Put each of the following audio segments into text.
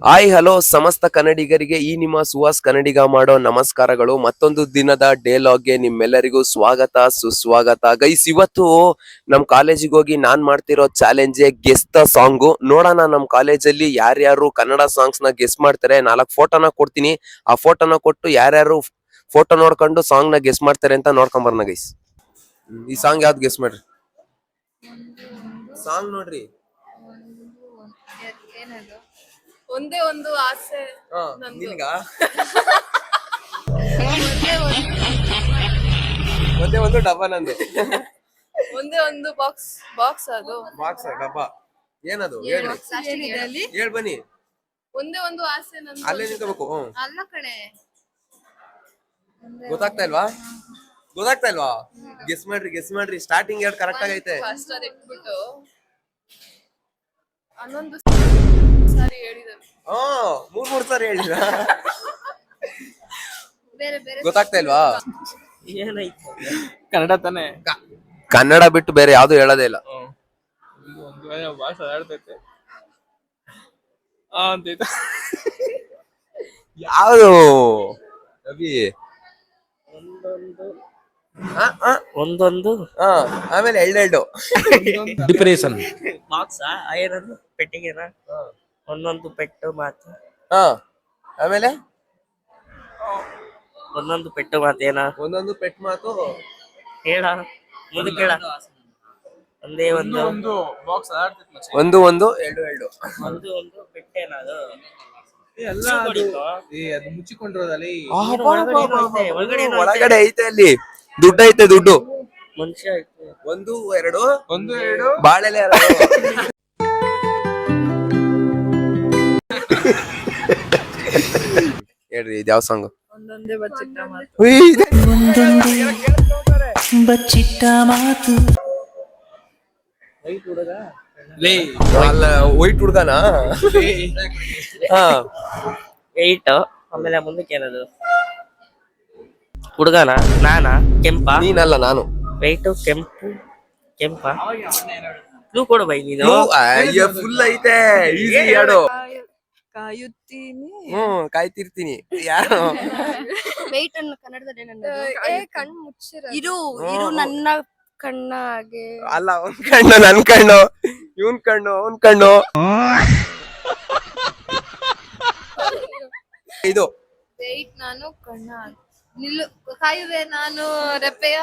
Hi hello ಸಮಸ್ತ ಕನ್ನಡಿಗರಿಗೆ ಈ ನಿಮ್ಮ ಸುಹಾಸ್ ಕನ್ನಡಿಗ ಮಾಡೋ ನಮಸ್ಕಾರಗಳು. ಮತ್ತೊಂದು ದಿನದ ಡೇಲಾಗ್ಗೆ ನಿಮ್ಮೆಲ್ಲರಿಗೂ ಸ್ವಾಗತ ಸುಸ್ವಾಗತ. ಗೈಸ್, ಇವತ್ತು ನಮ್ ಕಾಲೇಜಿಗೆ ಹೋಗಿ ನಾನ್ ಮಾಡ್ತಿರೋ ಚಾಲೆಂಜ್ ಗೆಸ್ ದ ಸಾಂಗು. ನೋಡೋಣ ನಮ್ ಕಾಲೇಜಲ್ಲಿ ಯಾರ್ಯಾರು ಕನ್ನಡ ಸಾಂಗ್ಸ್ ನ ಗೆಸ್ ಮಾಡ್ತಾರೆ. 4 ಫೋಟೋನ ಕೊಡ್ತೀನಿ. ಆ ಫೋಟೋನ ಕೊಟ್ಟು ಯಾರ್ಯಾರು ಫೋಟೋ ನೋಡ್ಕೊಂಡು ಸಾಂಗ್ ನ ಗೆಸ್ ಮಾಡ್ತಾರೆ ಅಂತ ನೋಡ್ಕೊಂಡ್ ಬರ್ನ ಗೈಸ್. ಈ ಸಾಂಗ್ ಯಾವ್ದು ಗೆಸ್ ಮಾಡ್ರಿ? ಸಾಂಗ್ ನೋಡ್ರಿ. ಒಂದೇ ಒಂದು ಆಸೆ ನಿನ್ಗ ಒಂದೇ ಒಂದು ಡಬ್ಬ ನಂದು. ಒಂದೇ ಒಂದು ಬಾಕ್ಸ್ ಅದು ಬಾಕ್ಸ್ ಡಬ್ಬ ಏನದು? ಹೇಳ್ ಬನ್ನಿ. ಒಂದೇ ಒಂದು ಆಸೆ ನಂದು. ಅಲ್ಲೇ ನಿಂತ್ಕೋಬೇಕು. ಅಲ್ಲ ಕಣೆ, ಗೊತ್ತಾಗ್ತಾ ಇಲ್ವಾ? ಗೆಸ್ ಮಾಡ್ರಿ. ಸ್ಟಾರ್ಟಿಂಗ್ 2 ಕರೆಕ್ಟ್ ಆಗೈತೆ. ಫಸ್ಟ್ ಅದು ಇಟ್ಬಿಟ್ಟು ಅನ್ನೊಂದು ಸಾರಿ ಹೇಳಿದ್ರು. 3 ಸಾರಿ ಹೇಳಿದ. ಬೇರೆ ಬೇರೆ ಗೊತ್ತಾಗ್ತಾ ಇಲ್ವಾ? ಏನಾಯ್ತು? ಕನ್ನಡ ತಾನೆ. ಕನ್ನಡ ಬಿಟ್ಟು ಬೇರೆ ಯಾವ್ದು ಹೇಳೋದೇ ಇಲ್ಲ. ಯಾವುದು ರವಿ? ಒಂದೊಂದು ಆಮೇಲೆ ಎಳ್ಳೆರಡು ಡಿಪ್ರೆಷನ್ ಬಾಕ್ಸ್ ಐರನ್ ಪೆಟ್ಟಿಗೆನ ಒಂದೊಂದು ಪೆಟ್ಟು ಮಾತು. ಆಮೇಲೆ ಒಂದೊಂದು ಪೆಟ್ಟು ಮಾತೇನ? ಒಂದೊಂದು ಪೆಟ್ ಮಾತು ಹೇಳ ಮುಂದೆ ಕೇಳ. ಒಂದೇ ಒಂದು ಬಾಕ್ಸ್ ಒಂದು ಎರಡು ಒಂದು ಪೆಟ್ಟೇನ? ಅದು ಒಳಗಡೆ ಐತೆ, ಅಲ್ಲಿ ದುಡ್ಡು ಐತೆ. ದುಡ್ಡು ಮನುಷ್ಯ ಐತೆ. 1 2 ಬಾಳೆಲೆ ಹೇಳ್ರಿ, ಇದು ಯಾವ ಸಾಂಗ್? ಒಂದೊಂದೇ ಬಚ್ಚಿಟ್ಟ ಮಾತು. ಬಚ್ಚಿಟ್ಟ ಮಾತು. ಅಲ್ಲ, ವೈಟ್ ಹುಡ್ಗನ. ಏಟ್ ಆಮೇಲೆ ಮುಂದಕ್ಕೆ ಏನದು? ಹುಡುಗನ? ನಾನಾ? ಕೆಂಪ? ನೀನಲ್ಲ, ನಾನು. ವೈಟು ಕೆಂಪ ಕ್ಲೂ ಕೊಡು ಬೈ ನೀನು. ಫುಲ್ ಐತೆ. ಈಸಿ ಹೇಳು. ಕಾಯುತ್ತೀನಿ. ಕಾಯ್ತಿರ್ತೀನಿ. ಯಾರು? ವೆಯ್ಟ್ ಅನ್ನು ಕನ್ನಡದಲ್ಲಿ ಕಣ್ಣು ಮುಚ್ಚಿರ. ಇರು ನನ್ನ ಕಣ್ಣಾಗೆ. ಅಲ್ಲ, ಅವ್ನ್ ಕಣ್ಣು, ನನ್ ಕಣ್ಣು, ಇವನ್ ಕಣ್ಣು, ಅವನ್ ಕಣ್ಣು. ಇದು ವೆಯ್ಟ್ ನಾನು ಕಣ್ಣ ನಿಲ್ಲು. ಕಾಯುವೆ ನಾನು ರೆಪ್ಪೆಯ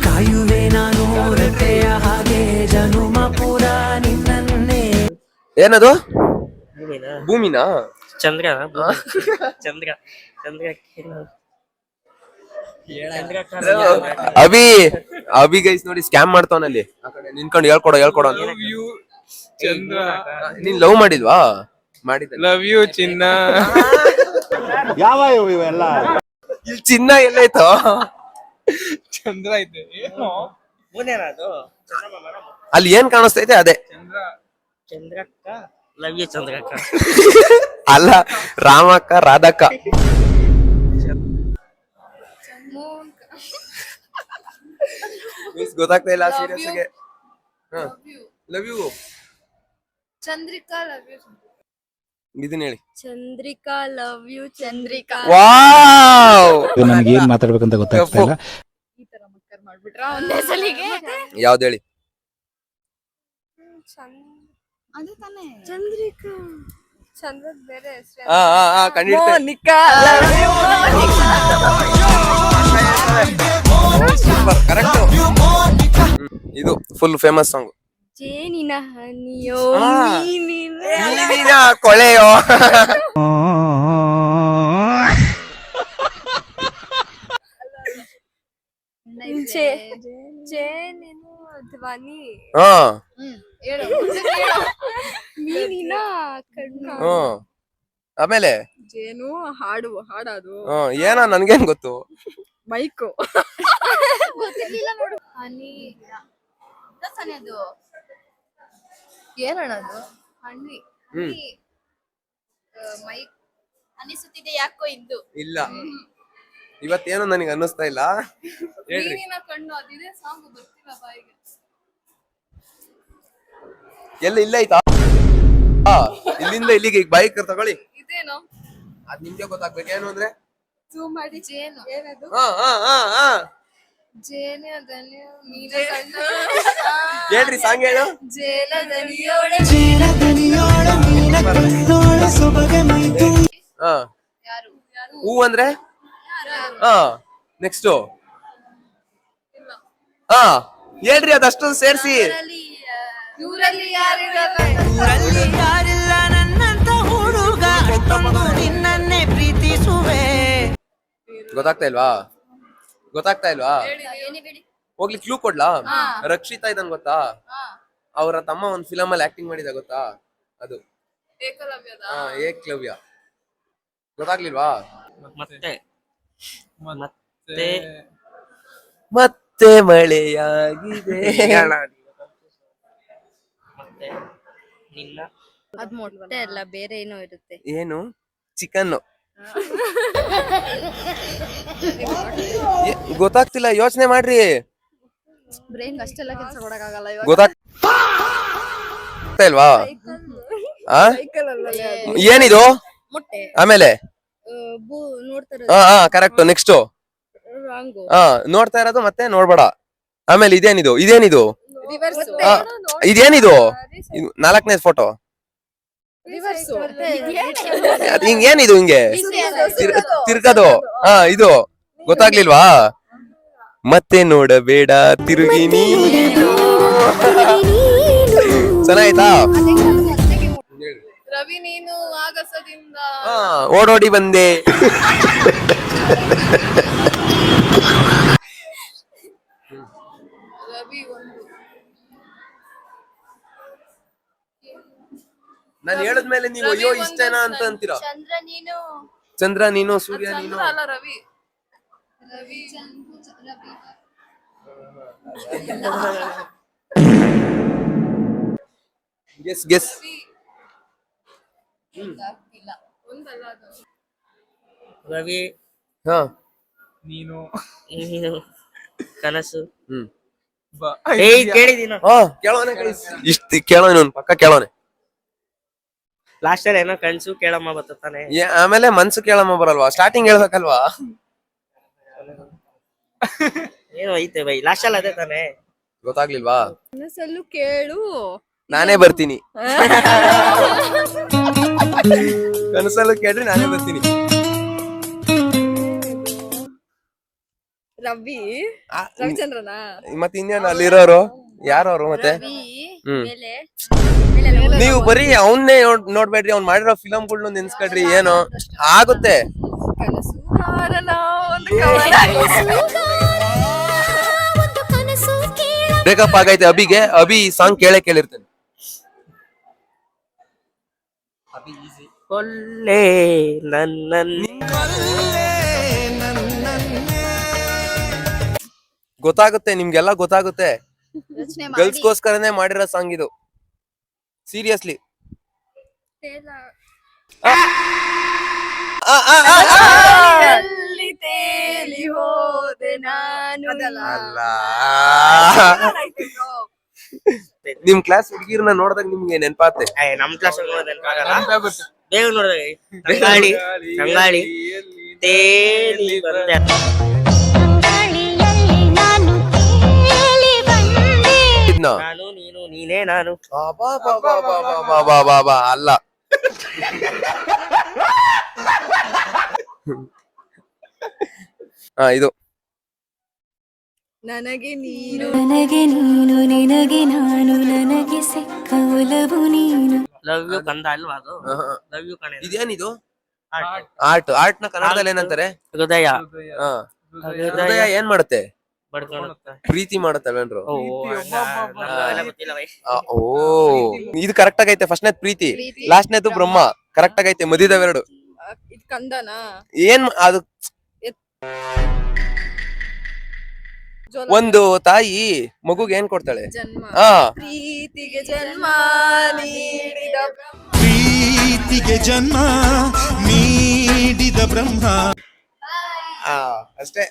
ಕಾಯುವೆ ನಾನು ರೆಪ್ಪೆಯ ಹಾಗೆ ಜನುಮ ಪುರ ನಿನ್ನನ್ನೇ. ಏನದು? ಭೂಮಿನ? ಭೂಮಿನಾ? ಚಂದ್ರ ಚಂದ್ರ ಅಭಿ ಗೈಸ್ ನೋಡಿ, ಸ್ಕ್ಯಾಮ್ ಮಾಡ್ತಾವನಲ್ಲಿ. ಆ ಕಡೆ ನಿನ್ಕೊಂಡು ಹೇಳ್ಕೊಡೋ ಅಂತ. ಚಂದ್ರ, ನೀನ್ ಲವ್ ಮಾಡಿದ್ವಾ? ಮಾಡಿದ್ದ. ಲವ್ ಯು ಚಿನ್ನ. ಯಾವ ಇವೆಲ್ಲ ಇಲ್ಲಿ ಚಿನ್ನ ಎಲ್ಲೈತೋ? ಚಂದ್ರ ಐತೆ. ಏನು ಮುಂದೇನದು? ಅಲ್ಲಿ ಏನ್ ಕಾಣಿಸ್ತೈತೆ ಅದೇ. ಚಂದ್ರಕ್ಕ. ಲವ್ ಯು ಚಂದ್ರಕ್ಕ. ಅಲ್ಲ, ರಾಮಕ್ಕ ರಾಧಕ್ಕ. ಗೊತ್ತಾಗ್ತಾ ಇಲ್ಲ ಸೀರಿಯಸ್ ಗೆ. Love you Chandrika love you. ಇದನ್ನ ಹೇಳಿ. Chandrika love you Chandrika. Wow, ನನಗೆ ಏನ್ ಮಾತಾಡ್ಬೇಕಂತ ಗೊತ್ತಾಗ್ತಾ ಇಲ್ಲ. ಈ ತರ ಮಕ್ಕರ್ ಮಾಡ್ಬಿಟ್ರ ಒಂದೇ ಸಲಿಗೆ. ಯಾವ್ದು ಹೇಳಿ? ಅದು ತಾನೇ ಚಂದ್ರಿಕಾ. ಚಂದ್ರದ ಬೇರೆ ಹೆಸರು. ಖಂಡಿತ ಕರೆಕ್ಟ್. ಇದು ಫುಲ್ ಫೇಮಸ್ ಸಾಂಗ್. ಜೇನಿನ ಹನಿಯೋ ನೀನಿನ ಕೊಳೆಯೋ. ಜೇನಿನ ಧ್ವನಿ. ಮೀನಿನ ಕಣ್ಣು. ಆಮೇಲೆ ಜೇನು ಹಾಡೋದು. ಏನೋ ನನ್ಗೇನ್ ಗೊತ್ತು. ಮೈಕು ಗೊತ್ತಿರ್ಲಿಲ್ಲ ನೋಡು. ಹನಿ ಅದು ಏನದು? ಹನಿ ಮೈಕ್ ಅನಿಸುತ್ತಿದೆ ಯಾಕೋ ಇದ್ದು. ಇಲ್ಲ, ಇವತ್ತೇನೋ ನನಗೆ ಅನ್ನಿಸ್ತಾ ಇಲ್ಲ. ಮೀನಿನ ಕಣ್ಣು ಅದಿದೆ ಸಾಂಗ್ ಬರ್ತಿಲ್ಲ ಬಾಯಿಗೆ. ಎಲ್ಲ ಇಲ್ಲ ಆಯ್ತಾ? ಇಲ್ಲಿಂದ ಇಲ್ಲಿಗೆ ಈಗ ಬೈಕ್ ತಗೊಳ್ಳಿ. ಇದೇನು ಅದ್ ನಿಮ್ಗೆ ಗೊತ್ತಾಗ್ಬೇಕು ಏನು ಅಂದ್ರೆ. ಜೂಮ್ ಮಾಡಿ ಜೇನು ಏನದು ಹಾ ಜೇನದಲ್ಲಿ ಮೀನ ಕಣ್ಣ ಹೇಳ್ರಿ ಸಾಂಗ್ ಹೇಳು. ಜೇಲದನಿಯೋಳೆ ಜೇಲದನಿಯೋಳ ಮೀನ ಕಣ್ಣೋಳ ಸೊಬಗೆ ಮೈತು ಹಾ ಯಾರು ಹೂ ಅಂದ್ರೆ ಹಾ ನೆಕ್ಸ್ಟ್ ಹಾ ಹೇಳ್ರಿ ಅದಷ್ಟು ಸೇರ್ಸಿ. ಊರಲ್ಲಿ ಯಾರಿರಲ್ಲ ಊರಲ್ಲಿ ಯಾರಿಲ್ಲ ನನ್ನಂತ ಹುಡುಗ ಅಷ್ಟೊಂದು ನಿನ್ನನ್ನೇ ಪ್ರೀತಿಸುವೆ. ಗೊತ್ತಾಗ್ತಾ ಇಲ್ವಾ ಹೋಗ್ಲಿ ಕ್ಲೂ ಕೊಡ್ಲಾ. ರಕ್ಷಿತಾ ಇದಂಗ್ ಗೊತ್ತಾ, ಅವರ ತಮ್ಮ ಒಂದ್ ಫಿಲಮ್ ಅಲ್ಲಿ ಆಕ್ಟಿಂಗ್ ಮಾಡಿದ ಗೊತ್ತಾ, ಅದು ಏಕಲವ್ಯದ ಏಕಲವ್ಯ. ಗೊತ್ತಾಗ್ಲಿಲ್ವಾ? ಮತ್ತೆ ಮತ್ತೆ ಮತ್ತೆ ಮಳೆಯಾಗಿದೆ. ಮತ್ತೆ ನಿನ್ನ ಅದ್ ಮೊಟ್ಟೆ ಅಲ್ಲ ಬೇರೆ ಏನೋ ಇರುತ್ತೆ. ಏನು ಚಿಕನ್ ಗೊತ್ತಾಗ್ತಿಲ್ಲ, ಯೋಚನೆ ಮಾಡ್ರಿ. ಬ್ರೈನ್ ಅಷ್ಟೆಲ್ಲ ಕೆಲಸ ಕೊಡಕ್ಕಾಗಲ್ಲ ಗೊತ್ತಾಗ್ತಾ ಇಲ್ವಾ? ಆ? ಏನಿದು ಮೊಟ್ಟೆ ಆಮೇಲೆ ನೋಡ್ತಾರೆ ಹಾ ಕರೆಕ್ಟ್. ನೆಕ್ಸ್ಟ್ ರಾಂಗು ನೋಡ್ತಾ ಇರೋದು ಮತ್ತೆ ನೋಡ್ಬೇಡ. ಆಮೇಲೆ ಇದೇನಿದು ರಿವರ್ಸ್ ಇದೇನಿದು ಇದು 4ನೇ ಫೋಟೋ. ರಿವರ್ಸ್ ಹಿಂಗೇನಿದು ಹಿಂಗೆ ತಿರ್ಗದು. ಹಾ ಇದು ಗೊತ್ತಾಗ್ಲಿಲ್ವಾ? ಮತ್ತೆ ನೋಡಬೇಡ ತಿರುಗಿ ನೀನು. ಚೆನ್ನಾಯ್ತಾ? ರವಿ ನೀನು ಆಗಸದಿಂದ ಓಡೋಡಿ ಬಂದೆ. ರವಿ ಒಂದು ನಾನು ಹೇಳದ್ಮೇಲೆ ನೀವು ಅಯ್ಯೋ ಇಷ್ಟೇನಾ ಅಂತ ಅಂತೀರಾ. ಚಂದ್ರ ನೀನು ಸೂರ್ಯ ನೀನು. ಅಲ್ಲ ರವಿ ರವಿ ಗೆಸ್ ಒಂದಲ್ಲ ಅದು ರವಿ ಹಾ ನೀನು ನೀನು ಕನಸು. ಬಾ ಕೇಳಿದೀನ ಕೇಳೋನೆ ಇಷ್ಟ ಕೇಳೋನೆ ಪಕ್ಕ ಕೇಳೋನೆ. ಲಾಸ್ಟ್ ಅಲ್ಲಿ ಏನೋ ಕನ್ಸು ಕೇಳಮ್ಮ ಬತ್ತಾನೆ. ಆಮೇಲೆ ಮನ್ಸು ಕೇಳಮ್ಮ ಬರಲ್ವಾ? ಸ್ಟಾರ್ಟಿಂಗ್ ಹೇಳ್ಬೇಕಲ್ವಾ? ಏನೋ ಐತೆ ಬೈ ಲಾಸ್ಟ್ ಅಲ್ಲಿ ಅದೇ ತಾನೆ. ಗೊತ್ತಾಗ್ಲಿಲ್ವಾ? ಕನಸಲ್ಲೂ ಕೇಳು ನಾನೇ ಬರ್ತೀನಿ. ಕನಸಲ್ಲೂ ಕೇಳ್ರಿ ನಾನೇ ಬರ್ತೀನಿ. ರವಿ ರವಿಚಂದ್ರನಾ ಮತ್ತೆ ಇನ್ನೇನು ಅಲ್ಲಿರೋರು ಯಾರವ್ರು ಮತ್ತೆ? ನೀವು ಬರೀ ಅವನ್ನೇ ನೋಡ್ಬೇಡ್ರಿ, ಅವ್ನ್ ಮಾಡಿರೋ ಫಿಲಮ್ಗಳ್ನು ನೆನ್ಸ್ಕೊಳ್ರಿ. ಏನು ಆಗುತ್ತೆ. ಕನಸು ಹಾರಲ ಒಂದು ಬ್ರೇಕಪ್ ಆಗೈತೆ ಅಭಿಗೆ. ಅಭಿ ಸಾಂಗ್ ಕೇಳಿರ್ತೇನೆ. ಕೊಲ್ಲೆ ನನ್ನನ್ನೇ. ಗೊತ್ತಾಗುತ್ತೆ ನಿಮ್ಗೆಲ್ಲ ಗೊತ್ತಾಗುತ್ತೆ. ಯೋಚನೆ ಗರ್ಲ್ಸ್ಗೋಸ್ಕರನೇ ಮಾಡಿರೋ ಸಾಂಗ್ ಇದು. ಸೀರಿಯಸ್ಲಿ ತೇಲಿ ಹೋದೆ ನಾನು ಅಲ್ಲ. ನಿಮ್ ಕ್ಲಾಸ್ ಹುಡುಗಿರ್ನ ನೋಡಿದಾಗ ನಿಮ್ಗೆ ನೆನ್ಪಾತೆ? ನಮ್ ಕ್ಲಾಸ್ ಬೇಗ ನೋಡಿದಾಗ ತಂಗಾಳಿ ತಂಗಾಳಿ ತೇಲಿ ಬಂದೆ. ನಾನು ನೀನು ನೀನೇ ನಾನು. ಅಲ್ಲ ಇದು ನನಗೆ ನೀನು ನನಗೆ ನೀನು ನಿನಗೆ ನಾನು ನನಗೆ ಸಿಕ್ಕ ಒಲವು ನೀನು. ಲವ್ ಯು ಕಂದ ಅಲ್ವಾ ಅದು? ಲವ್ ಯು ಕಣೆ. ಇದೇನಿದು? ಆರ್ಟ್ ನ ಕನ್ನಡದಲ್ಲಿ ಏನಂತಾರೆ? ಹೃದಯ. ಹಾ ಹೃದಯ ಏನ್ ಮಾಡುತ್ತೆ? ಬಡ್ಕೊಳುತ್ತೆ. ಪ್ರೀತಿ ಮಾಡುತ್ತಲ್ವೇನ್ರು? ಗೊತ್ತಿಲ್ಲ ಬೈ. ಓ ಇದು ಕರೆಕ್ಟ್ ಆಗೈತೆ. ಫಸ್ಟ್ನೇದ್ ಪ್ರೀತಿ, ಲಾಸ್ಟ್ನೇದು ಬ್ರಹ್ಮ. ಕರೆಕ್ಟ್ ಆಗೈತೆ. ಮದಿದವೆರಡು. ಇದು ಕಂದನಾ? ಏನ್ ಅದು? ಒಂದು ತಾಯಿ ಮಗುಗೆ ಏನ್ ಕೊಡ್ತಾಳೆ? ಜನ್ಮ. ಹಾ ಪ್ರೀತಿಗೆ ಜನ್ಮ ನೀಡಿದ ಪ್ರೀತಿಗೆ ಜನ್ಮ ನೀಡಿದ ಬ್ರಹ್ಮ. ಅಷ್ಟೇ.